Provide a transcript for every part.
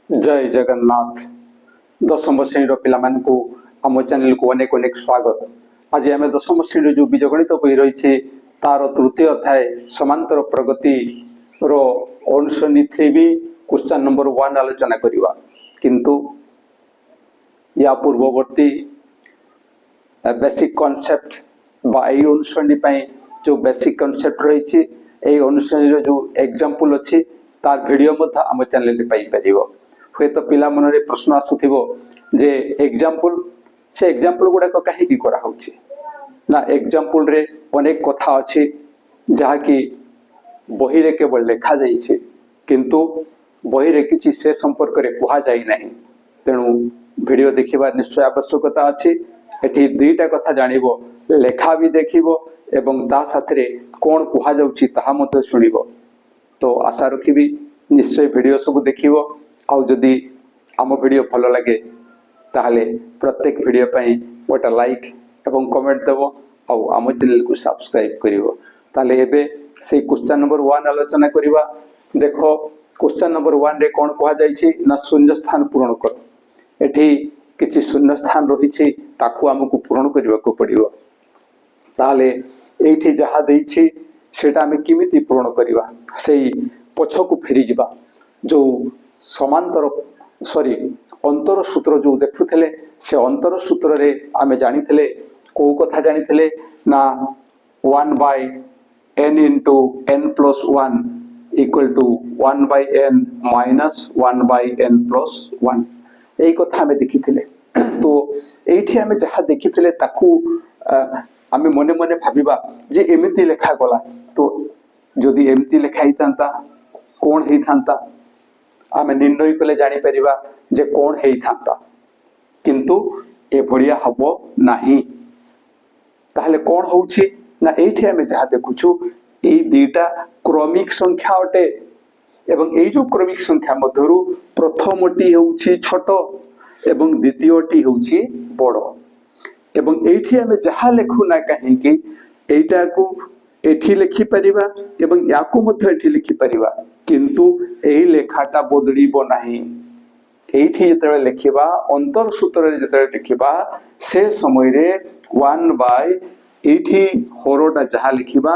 जय जगन्नाथ। दशम श्रेणी पिला आम चैनल को अनेक अनेक स्वागत। आज आम दशम श्रेणी जो बीजगणित बही रही तार तृतीय अध्याय समांतर प्रगति रो अनुश्रेणी 3B क्वेश्चन नंबर 1 आलोचना करवा। किंतु या पूर्ववर्ती बेसिक कॉन्सेप्ट बा यही अनुश्रेणी जो बेसिक कॉन्सेप्ट रही अनुश्रेणी जो एग्जांपल अच्छी तार वीडियो आम चैनल पाइपर। हुए तो पिला मन रे प्रश्न आसुथिबो जे एग्जांपल से एग्जांपल गुडा को काहे की करा होछि ना। एग्जांपल रे अनेक कथा अछि जहा कि बही रे केवल लिखा जाई छै किंतु बही रे किछि से संपर्क रे कुहा जाई नाही। तेणु वीडियो देखिबा निश्चय आवश्यकता अछि। एठी दुईटा कथा जानिबो, लेखा भी देखिबो एवं ता साथरे कोन कुहा जाउछि ताहा मते सुनिबो। तो आशा रखिबी निश्चय वीडियो सब देखिबो। आउ जदि आम वीडियो भल लगे ताहले प्रत्येक वीडियो पई गोटे लाइक एवं कमेंट देबो आउ आम चैनल को सब्सक्राइब करिवो। ताहले एबे से क्वेश्चन नंबर 1 आलोचना करिवा। देखो क्वेश्चन नंबर 1 रे कोन कहा जाई छी ना शून्य स्थान पूर्ण करो। एठी किछि शून्य स्थान रही छी ताकू हमकु पूर्ण करिवा को पड़िवो। ताहले एठी जहा देई छी सेटा हम किमिति पूर्ण करिवा सेही पछकु फेरी जिबा। जो समांतर सॉरी अंतर सूत्र जो देखुथिले से अंतर सूत्र रे आमे जानिथिले को कथा जानिथिले ना 1/n into n plus 1 equal to 1/n minus 1/n plus 1 एई कथा आमे देखिथिले। तो एठी आमे जहा देखिथिले ताकू आमे मने मने भाबिबा जे एमिति लेखा गला। तो जदि एमिति लेखा हितांता कोन हितांता आमे निर्णय कले जानी परिबा जे कोन हेइथांता, किंतु ए भड़िया हबो नाही। ताहले कोन होउछि ना एठी आमे जहा देखुछु एई दुईटा क्रमिक संख्या अटे एवं एई जो क्रमिक संख्या मध्यरु प्रथमटी होउछि छोट एवं द्वितीयटी होउछि बड़। एवं एठी आमे जहा लेखु ना काहे कि एटा को एठी लिखि परिबा एवं याकू मध्य एठी लिखि परिबा, किंतु एही लेखाटा बदलिबो नाही। एठी जेतले लिखिबा अंतर सूत्र रे जेतले लिखिबा से समय रे 1 बाय एठी हरोटा जहा लिखिबा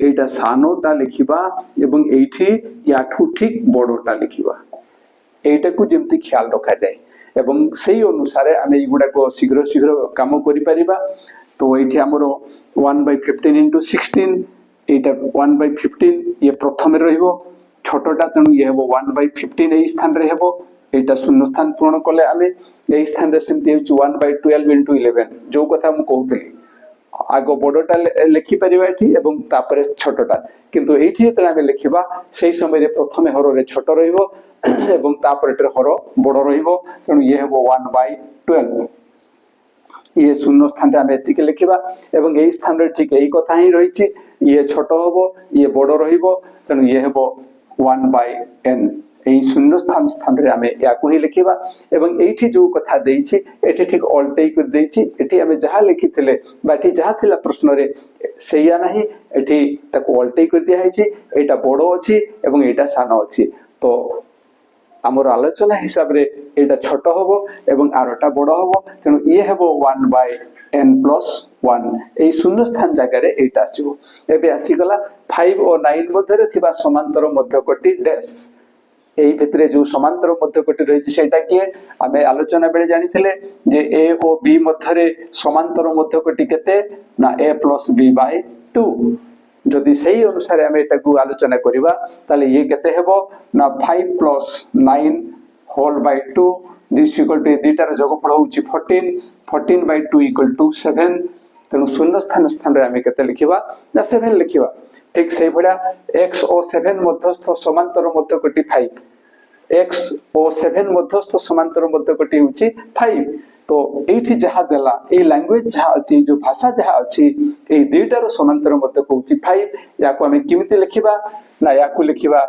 एटा सानोटा लिखिबा एवं एठी याठू ठीक बड़ोटा लिखिबा। एटा को जेमति ख्याल रखा जाए एवं सेही अनुसार आमे एगुडा को शीघ्र शीघ्र काम करि परिबा। तो एठी हमरो 1/15 into 16 एटा 1/15 ये प्रथम रे रहइबो छोटटा। तेणु ये हेबो 1/15 एई स्थान रे हेबो। एटा शून्य स्थान पूर्ण कले आमे एई स्थान रे सेमति हेउची 1/12 into 11 जो कथा हम कहउतली आगो बड़टा लिखि परिबा एठी एवं तापरे छोटटा। किंतु एठी जेतले आमे लिखिबा सेही समय रे प्रथमे हरो रे छोट रहइबो एवं तापरे हरो बड़ रहइबो। तेणु ये हेबो 1/12 ये शून्य स्थान रे आमे एतिके लिखिबा एवं एई स्थान रे ठीक एई कथा ही रहिछि। ये छोट होबो ये बड़ रहिबो। तेणु ये हेबो 1/n एई शून्य स्थान रे आमे याकू ही लिखिबा एवं एठी जो कथा देइछि एठी ठीक अल्टेई कर देइछि। एठी आमे जहा लिखिथिले बाकी जहा थिला प्रश्न रे सेया नाही एठी ताको अल्टेई कर दिया हैछि। एटा बड़ अछि एवं एटा सानो अछि। तो हमर आलोचना हिसाब रे एटा छोट होबो एवं आरोटा बड़ होबो। तेणु ये हेबो 1/n plus 1 एई शून्य स्थान जगह रे एटा आसीबो। एबे आसी गला 5 और 9 मध्ये रे थिबा समांतर मध्यकोटि डैश। एई भितरे जो समांतर मध्यकोटि रहिछि सेटा किए आमे आलोचना बेले जानिथिले जे a और b मध्ये रे समांतर मध्यकोटि केते ना a plus b by 2। जदि सही अनुसार आमे एटा को आलोचना करिबा ताले ये केते हेबो ना 5 plus 9 whole by 2 this equal to दुईटार जोगफल होउछि 14 by 2 equal to 7। तेणु शून्य स्थान रे आमे केते लिखिबा ना 7 लिखिबा। ठीक से भड़ा x और 7 मध्यस्थ समांतर मध्यकोटि 5 x और 7 मध्यस्थ समांतर मध्यकोटि होउछि 5। तो एठी जहा देला ए लैंग्वेज जहा अछि जो भाषा जहा अछि ए दुईटार समांतर मध्यक होउछि 5। याको आमे किमिति लिखिबा ना याको लिखिबा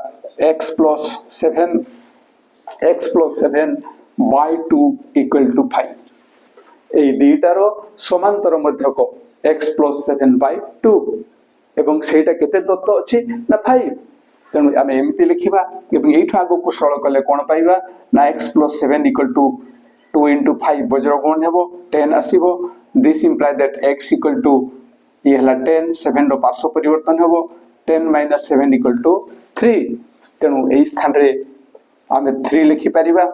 x plus 7 by 2 equal to 5। ए दुईटार समांतर मध्यक x plus 7 by 2 एवं सेटा केते दत्त अछि ना 5। तेणु आम एमती लिखा आग को सरल कले कौन पाइबा ना x + 7 = 2 × 5 वज्र गुण हेबो 10 आसीबो दिस इंप्लाय दैट x = ये हला 10 7 रो पार्श्व परिवर्तन हेबो 10 - 7 = 3 तेणु एई स्थान रे आमे 3 लिखि परिबा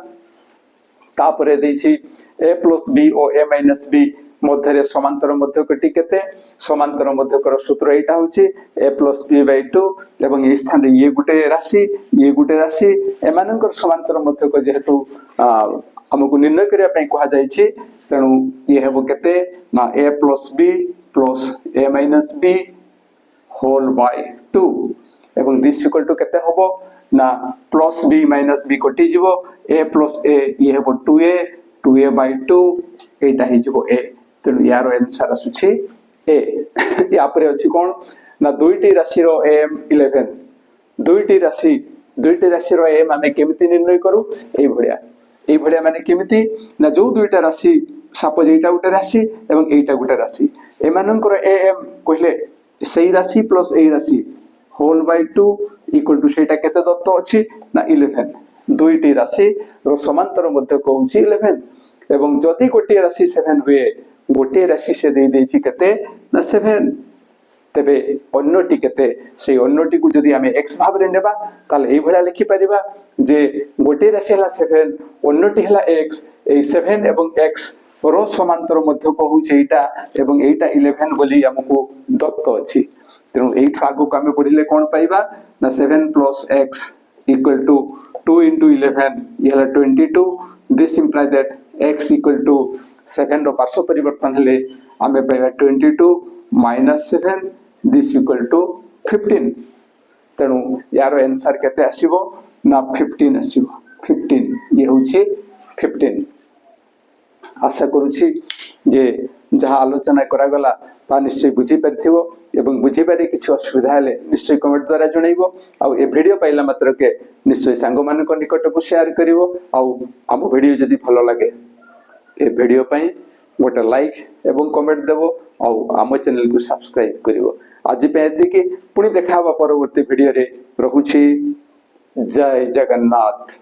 तापरे देछि a + b और a - b मध्य समांतर मध्यकटी केते समांतर मध्यकर सूत्र एटा होछि a + b/2 एवं ए स्थान रे ये गुटे राशि एमानकर समांतर मध्यक जेहेतु हमकु निर्णय करिया पई कहा जायछि तेणु ये हेबो केते ना a + b + a - b whole bye 2 एवं दिस इक्वल टू केते होबो ना +b - b कटि जिवो a + a ये हेबो 2a/2 एटा हि जिवो a तेणु यार आंसर आसुछि a या परे अछि कोन ना दुईटी राशि रो am 11 दुईटी राशि रो am माने केमिति निर्णय करू एई भडिया माने केमिति ना जो दुईटा राशि सपोज एटा गुटे राशि एवं एटा गुटे राशि एमानकर am कहले सेई राशि प्लस एई राशि होल बाय 2 इक्वल टू सेटा केते दत्त अछि ना 11 दुईटी राशि रो समांतर मध्य कहउछि 11 एवं जदि गोटे राशि 7 हुए गोटे राशि से दे देछि केते ना 7 तेबे अन्यटी केते से अन्यटी को जदि हमें x भाव रे नेबा ताले एई भला लिखि परिबा जे गोटे राशि हला 7 अन्यटी हला x ए 7 एवं x रो समांतर मध्य कहउछि एटा एवं एटा 11 बोली हमकु दत्त अछि तेणु एई आगु को हमें पढिले कोन पाइबा ना 7 + x = 2 × 11 ये हला 22 दिस इंप्लाय दैट x = 7 रो पार्श्व परिवर्तन हेले हमें पाइबा 22 - 7 दिस = 15 तेणु यार आंसर केते आसीबो ना 15 आसीबो 15 ये होछि 15 आशा करूछि जे जहा आलोचना करा गला ता निश्चय बुझी परथिबो एवं बुझी पारे किछि असुविधा हेले निश्चय कमेंट द्वारा जणाइबो आ ए वीडियो पाइला मात्र के निश्चय सांग मान को निकट को शेयर करिवो आ हम वीडियो जदी भलो लागे ए वीडियो पई गोटे लाइक एवं कमेंट देबो आ आम चैनल को सब्सक्राइब करिवो आज पे एति कि पुनी देखाबा परवर्ती वीडियो रे रहुछि जय जगन्नाथ।